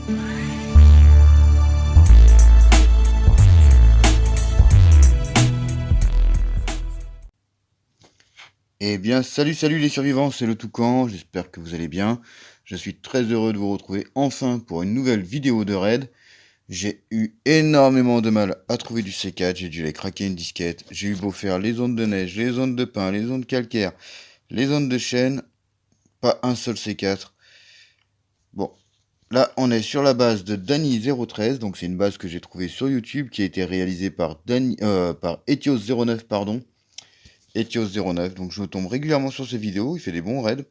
Eh bien, salut les survivants, c'est le Toucan, j'espère que vous allez bien. Je suis très heureux de vous retrouver enfin pour une nouvelle vidéo de raid. J'ai eu énormément de mal à trouver du C4, j'ai dû aller craquer une disquette. J'ai eu beau faire les zones de neige, les zones de pin, les zones calcaires, les zones de chêne, pas un seul C4. Bon, là on est sur la base de Danny013, donc c'est une base que j'ai trouvée sur YouTube qui a été réalisée par Etios09, pardon. Etios09, donc je tombe régulièrement sur ses vidéos, il fait des bons raids.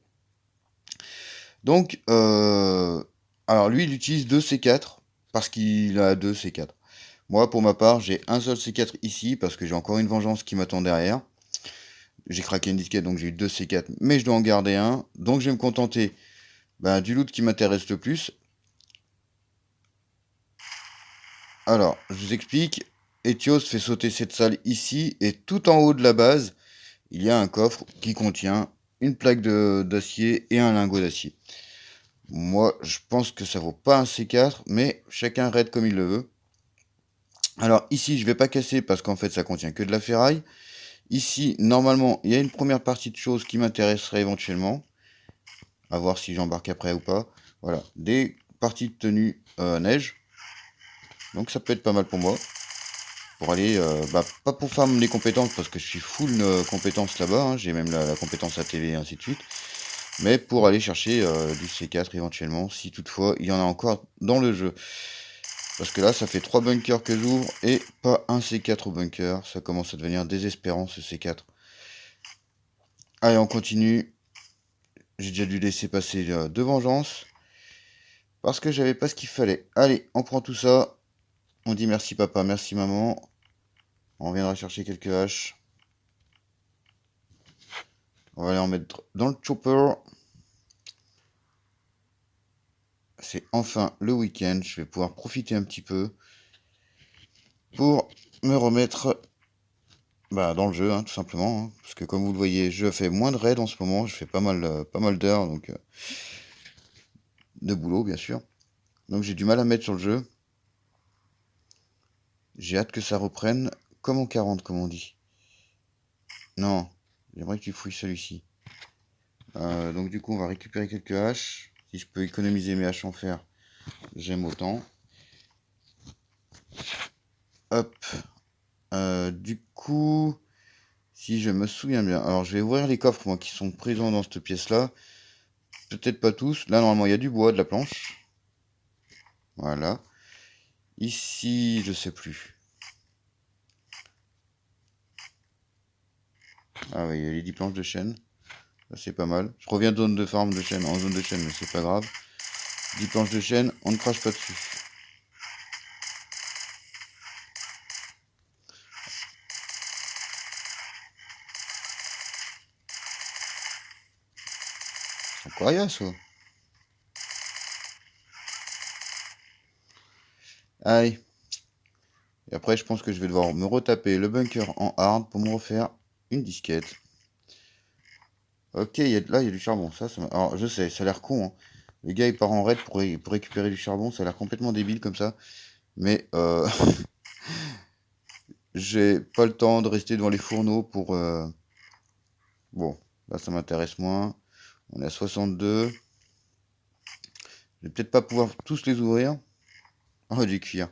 Donc, alors lui, il utilise 2 C4 parce qu'il a 2 C4. Moi, pour ma part, j'ai un seul C4 ici parce que j'ai encore une vengeance qui m'attend derrière. J'ai craqué une disquette, donc j'ai eu 2 C4, mais je dois en garder un. Donc, je vais me contenter du loot qui m'intéresse le plus. Alors, je vous explique. Etios fait sauter cette salle ici, et tout en haut de la base, il y a un coffre qui contient une plaque d'acier et un lingot d'acier. Moi, je pense que ça vaut pas un C4, mais chacun raid comme il le veut. Alors ici, je vais pas casser parce qu'en fait, ça contient que de la ferraille. Ici, normalement, il y a une première partie de choses qui m'intéresserait éventuellement. À voir si j'embarque après ou pas. Voilà, des parties de tenue neige. Donc ça peut être pas mal pour moi. Pour aller, pas pour faire les compétences parce que je suis full compétences là-bas. Hein. J'ai même la compétence ATV et ainsi de suite. Mais pour aller chercher du C4 éventuellement, si toutefois il y en a encore dans le jeu. Parce que là, ça fait 3 bunkers que j'ouvre et pas un C4 au bunker. Ça commence à devenir désespérant ce C4. Allez, on continue. J'ai déjà dû laisser passer 2 vengeances. Parce que j'avais pas ce qu'il fallait. Allez, on prend tout ça. On dit merci papa, merci maman. On viendra chercher quelques haches. On va aller en mettre dans le chopper. C'est enfin le week-end. Je vais pouvoir profiter un petit peu pour me remettre dans le jeu, hein, tout simplement. Hein, parce que comme vous le voyez, je fais moins de raids en ce moment. Je fais pas mal d'heures, donc de boulot, bien sûr. Donc j'ai du mal à mettre sur le jeu. J'ai hâte que ça reprenne comme en 40, comme on dit. Non, j'aimerais que tu fouilles celui-ci. Donc du coup, on va récupérer quelques haches. Si je peux économiser mes haches en fer, j'aime autant. Hop. Du coup, si je me souviens bien, alors je vais ouvrir les coffres moi qui sont présents dans cette pièce-là. Peut-être pas tous. Là, normalement, il y a du bois, de la planche. Voilà. Ici, je sais plus. Ah oui, il y a les 10 planches de chêne. Ça, c'est pas mal. Je reviens de zone de farm de chêne en zone de chêne, mais c'est pas grave. 10 planches de chêne, on ne crache pas dessus. C'est coriace, ça. Allez. Et après, je pense que je vais devoir me retaper le bunker en hard pour me refaire une disquette. Ok, là, il y a du charbon. Alors, je sais, ça a l'air con. Hein. Le gars, il part en raid pour récupérer du charbon. Ça a l'air complètement débile comme ça. Mais j'ai pas le temps de rester devant les fourneaux pour... Bon, là, ça m'intéresse moins. On est à 62. Je vais peut-être pas pouvoir tous les ouvrir. Oh, du cuir.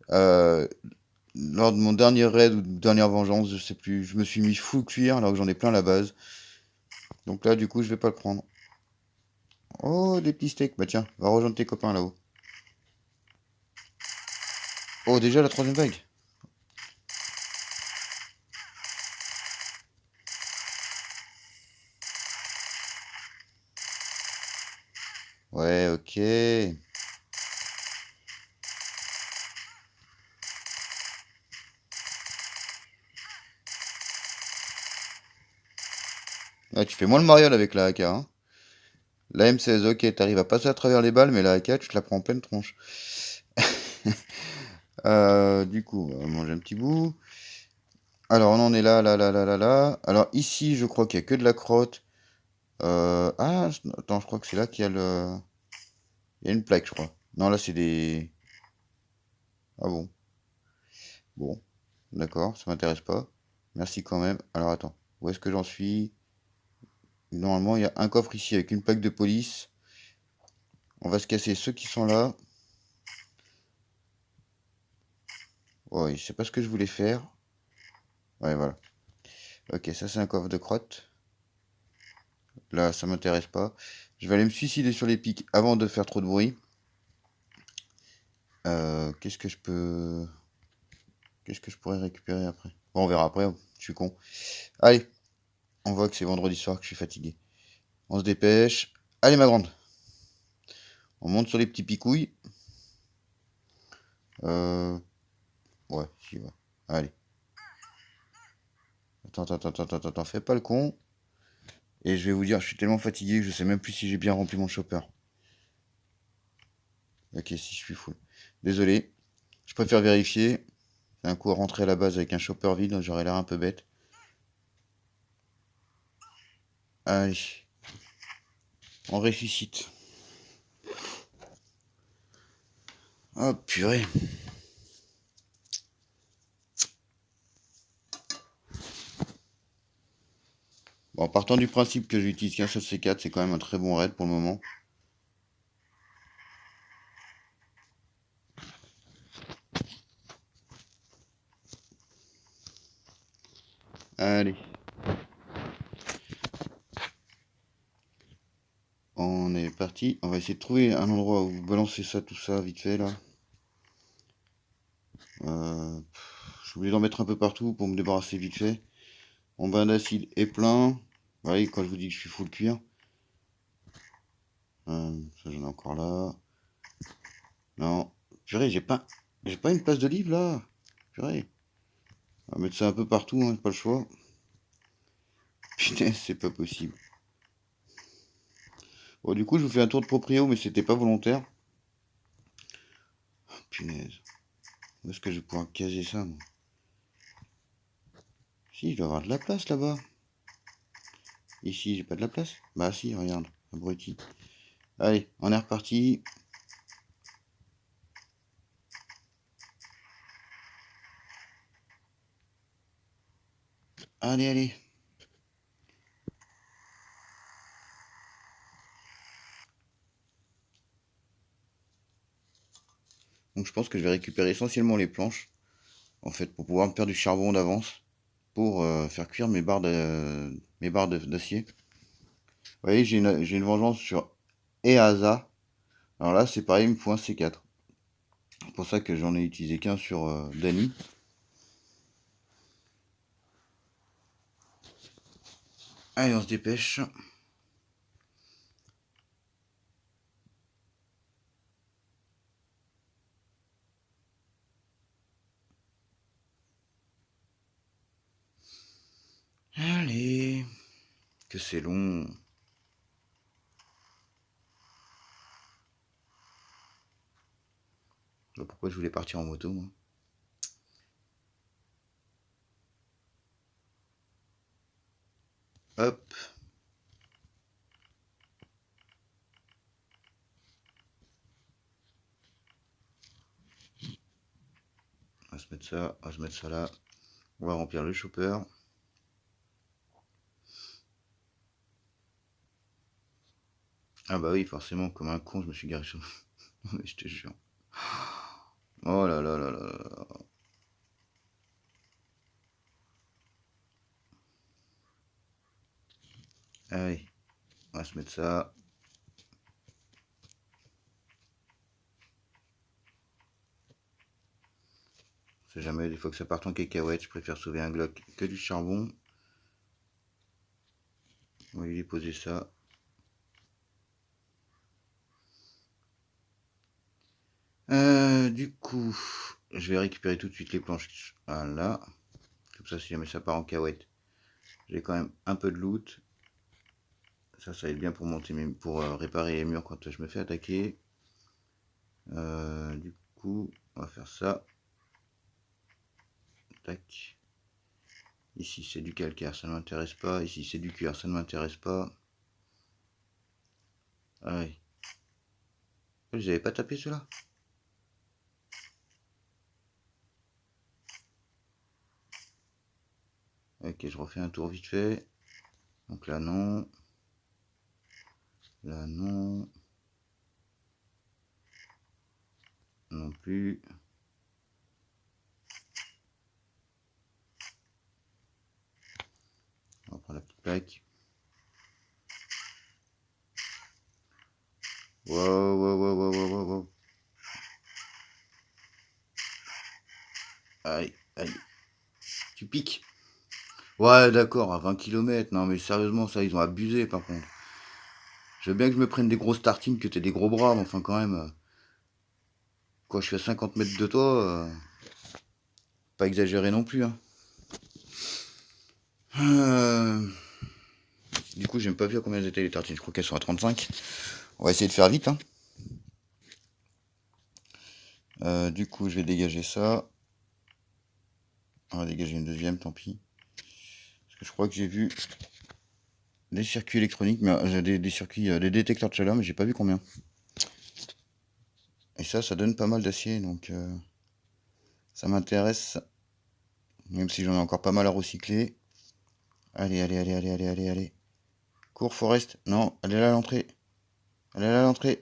Lors de mon dernier raid ou dernière vengeance, je sais plus, je me suis mis full cuir alors que j'en ai plein à la base. Donc là, du coup, je vais pas le prendre. Oh, des petits steaks. Bah tiens, va rejoindre tes copains là-haut. Oh, déjà la troisième vague. Ouais, ok. Ah, tu fais moins le mariole avec la AK, hein. La M16, ok, t'arrives à passer à travers les balles, mais la AK, tu te la prends en pleine tronche. Du coup, on va manger un petit bout. Alors, on en est là. Alors, ici, je crois qu'il y a que de la crotte. Ah, attends, je crois que c'est là qu'il y a le... Il y a une plaque, je crois. Non, là, c'est des... Ah bon. Bon. D'accord, ça m'intéresse pas. Merci quand même. Alors, attends. Où est-ce que j'en suis? Normalement, il y a un coffre ici avec une plaque de police. On va se casser ceux qui sont là. Oh, c'est pas ce que je voulais faire. Ouais, voilà. Ok, ça, c'est un coffre de crotte. Là, ça m'intéresse pas. Je vais aller me suicider sur les pics avant de faire trop de bruit. Qu'est-ce que je peux... Qu'est-ce que je pourrais récupérer après? Bon, on verra après, je suis con. Allez, on voit que c'est vendredi soir, que je suis fatigué. On se dépêche. Allez, ma grande. On monte sur les petits picouilles. Euh... Ouais, si, ouais. Allez. Attends, fais pas le con. Et je vais vous dire, je suis tellement fatigué que je sais même plus si j'ai bien rempli mon chopper. Ok, si, je suis full. Désolé. Je préfère vérifier. C'est un coup à rentrer à la base avec un chopper vide, j'aurais l'air un peu bête. Allez. On ressuscite. Oh purée. Bon, en partant du principe que j'utilise qu'un seul C4, c'est quand même un très bon raid pour le moment. Allez. On est parti. On va essayer de trouver un endroit où balancer ça, tout ça, vite fait, là. Je voulais en mettre un peu partout pour me débarrasser vite fait. Mon bain d'acide est plein. Vous voyez, quand je vous dis que je suis full cuir. Ça, j'en ai encore là. Non. Purée, j'ai pas une place de livre, là. Purée. On va mettre ça un peu partout, hein, pas le choix. Putain, c'est pas possible. Bon, du coup, je vous fais un tour de proprio, mais c'était pas volontaire. Oh, punaise. Où est-ce que je vais pouvoir caser ça, moi? Si, je dois avoir de la place là-bas. Ici, j'ai pas de la place. Bah si, regarde, abruti. Allez, on est reparti. Allez, allez. Donc je pense que je vais récupérer essentiellement les planches, en fait, pour pouvoir me faire du charbon d'avance, pour faire cuire mes barres d'acier. Vous voyez, j'ai une vengeance sur Easa. Alors là, c'est pareil, il me faut un C4. C'est pour ça que j'en ai utilisé qu'un sur Dany. Allez, on se dépêche. Allez, que c'est long. Je sais pas pourquoi je voulais partir en moto, moi. Hop. On va se mettre ça, on va se mettre ça là. On va remplir le chopper. Ah bah oui, forcément, comme un con, je me suis garé sur... Mais je te jure. Oh là là là là là. Allez, on va se mettre ça. On sait jamais, des fois que ça parte en cacahuète, je préfère sauver un Glock que du charbon. On va lui déposer ça. Du coup, je vais récupérer tout de suite les planches. Voilà. Comme ça, si jamais ça part en cacahuète, j'ai quand même un peu de loot. Ça aide bien pour monter pour réparer les murs quand je me fais attaquer. Du coup, on va faire ça. Tac. Ici c'est du calcaire, ça ne m'intéresse pas. Ici c'est du cuir, ça ne m'intéresse pas. Allez. Je les avais pas tapé ceux-là. Ok, je refais un tour vite fait. Donc là non. Là non. Non plus. On va prendre la petite plaque. Wow, wow, wow, wow, wow, wow. Aïe, aïe. Tu piques. Ouais, d'accord, à 20 km. Non, mais sérieusement, ça, ils ont abusé, par contre. Je veux bien que je me prenne des grosses tartines, que t'aies des gros bras, mais enfin, quand même, quand je suis à 50 mètres de toi, pas exagéré non plus, hein. Euh, Du coup, j'ai même pas vu à combien elles étaient les tartines. Je crois qu'elles sont à 35. On va essayer de faire vite, hein. Du coup, je vais dégager ça. On va dégager une deuxième, tant pis. Parce que je crois que j'ai vu des circuits électroniques, mais des circuits, des détecteurs de chaleur, mais j'ai pas vu combien. Et ça donne pas mal d'acier, donc ça m'intéresse. Même si j'en ai encore pas mal à recycler. Allez, allez, allez, allez, allez, allez, allez. Cours, Forest. Non, allez là à l'entrée. Allez là à l'entrée.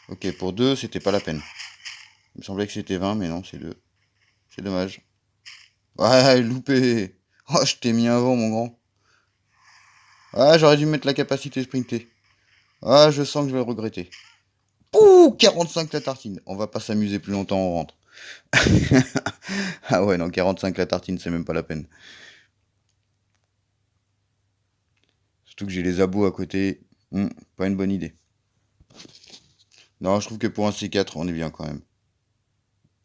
Ok, pour 2, c'était pas la peine. Il me semblait que c'était 20, mais non, c'est 2. C'est dommage. Ouais, loupé. Oh, je t'ai mis un vent, mon grand. Ah, j'aurais dû mettre la capacité sprintée. Ah, je sens que je vais le regretter. Ouh, 45 la tartine. On va pas s'amuser plus longtemps, on rentre. Ah ouais, non, 45 la tartine, c'est même pas la peine. Surtout que j'ai les abos à côté. Pas une bonne idée. Non, je trouve que pour un C4, on est bien quand même.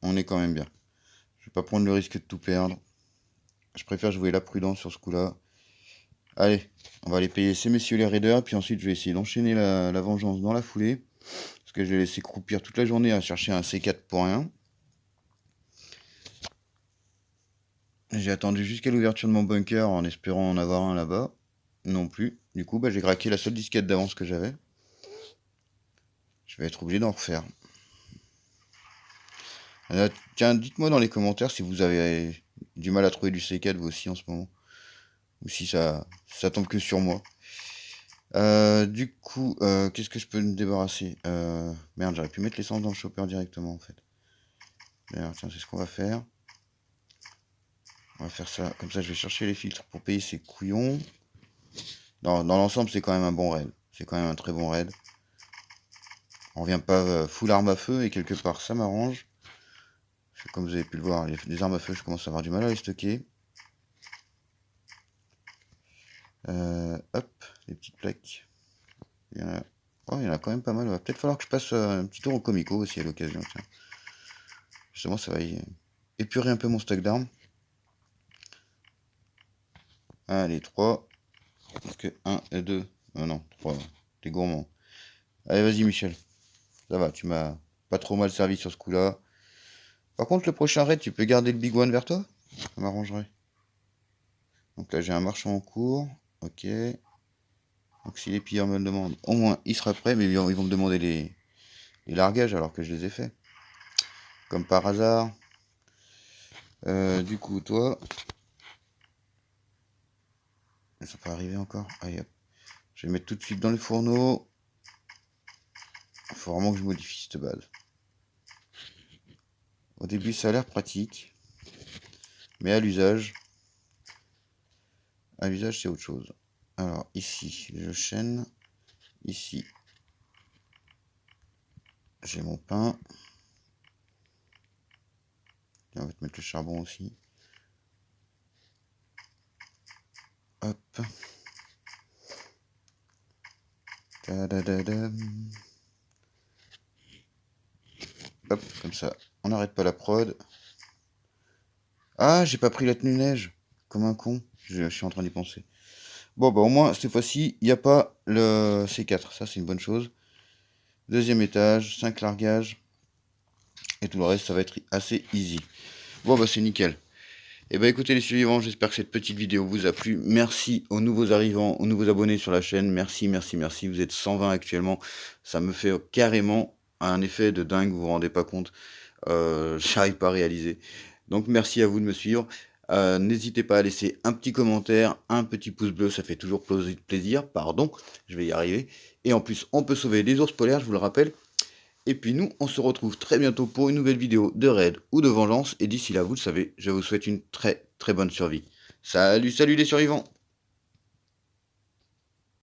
On est quand même bien. Je vais pas prendre le risque de tout perdre. Je préfère jouer la prudence sur ce coup-là. Allez, on va aller payer ces messieurs les raiders, puis ensuite je vais essayer d'enchaîner la vengeance dans la foulée. Parce que je vais laisser croupir toute la journée à chercher un C4 pour rien. J'ai attendu jusqu'à l'ouverture de mon bunker en espérant en avoir un là-bas. Non plus. Du coup, j'ai craqué la seule disquette d'avance que j'avais. Je vais être obligé d'en refaire. Tiens, dites-moi dans les commentaires si vous avez du mal à trouver du C4 vous aussi en ce moment. Ou si ça tombe que sur moi. Du coup, qu'est-ce que je peux me débarrasser Merde, j'aurais pu mettre l'essence dans le chopper directement en fait. D'ailleurs, tiens, c'est ce qu'on va faire. On va faire ça. Comme ça, je vais chercher les filtres pour payer ces couillons. Dans l'ensemble, c'est quand même un bon raid. C'est quand même un très bon raid. On revient pas full arme à feu et quelque part, ça m'arrange. Comme vous avez pu le voir, les armes à feu, je commence à avoir du mal à les stocker. Hop, les petites plaques. Il y en a... Oh, il y en a quand même pas mal. Il va peut-être falloir que je passe un petit tour au Comico aussi à l'occasion. Tiens. Justement, ça va épurer un peu mon stock d'armes. Allez, 3. Parce que 1 et 2. Non, 3. T'es gourmand. Allez, vas-y, Michel. Ça va, tu m'as pas trop mal servi sur ce coup-là. Par contre, le prochain raid, tu peux garder le Big One vers toi? Ça m'arrangerait. Donc là, j'ai un marchand en cours. Ok. Donc si les pilleurs me le demandent, au moins, il sera prêt. Mais ils vont me demander les largages alors que je les ai faits. Comme par hasard. Du coup, toi... Ils sont pas arrivés encore. Allez, hop. Je vais mettre tout de suite dans le fourneau. Il faut vraiment que je modifie cette base. Au début, ça a l'air pratique. Mais à l'usage... À l'usage, c'est autre chose. Alors, ici, je chaîne. Ici, j'ai mon pain. Et on va te mettre le charbon aussi. Hop. Tadadadam. Hop, comme ça. On n'arrête pas la prod. Ah, j'ai pas pris la tenue neige. Comme un con. Je suis en train d'y penser. Bon, au moins, cette fois-ci, il n'y a pas le C4. Ça, c'est une bonne chose. Deuxième étage, 5 largages. Et tout le reste, ça va être assez easy. Bon, c'est nickel. Et bah écoutez les survivants, j'espère que cette petite vidéo vous a plu. Merci aux nouveaux arrivants, aux nouveaux abonnés sur la chaîne. Merci, merci, merci. Vous êtes 120 actuellement. Ça me fait carrément un effet de dingue, vous vous rendez pas compte. J'arrive pas à réaliser. Donc merci à vous de me suivre. N'hésitez pas à laisser un petit commentaire, un petit pouce bleu, ça fait toujours plaisir. Pardon, je vais y arriver. Et en plus, on peut sauver les ours polaires, je vous le rappelle. Et puis nous, on se retrouve très bientôt pour une nouvelle vidéo de raid ou de vengeance. Et d'ici là, vous le savez, je vous souhaite une très très bonne survie. Salut, salut les survivants!